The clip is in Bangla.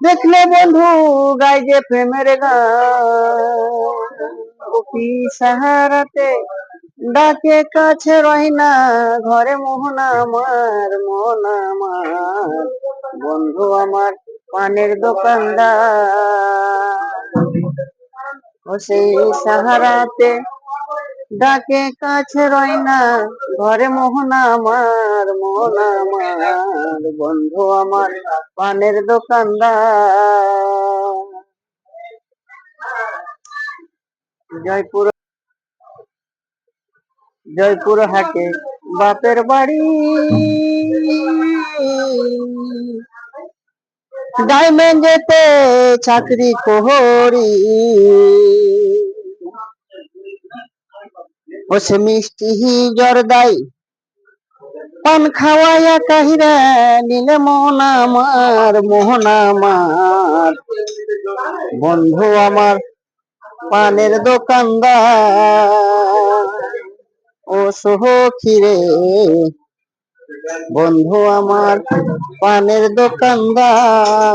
দেখলে বন্ধু গাই যে প্রেমের গান সাহারাতে ডাকে কাছে রয় না ঘরে মোহন আমার বন্ধু আমার পানের দোকানদার ও সেই সাহারাতে ডাকে কাছে রয় না ঘরে মোহন আমার বন্ধু আমার পানের দোকানদার। জয়পুর হাটে বাপের বাড়ি ডায়মন্ডেতে চাকরি করি ও সে মিষ্টি জর্দাই পান খাওয়াইয়া কাহিরা নিলে মোহন আমার বন্ধু আমার পানের দোকানদার ও সখী রে বন্ধু আমার পানের দোকানদার।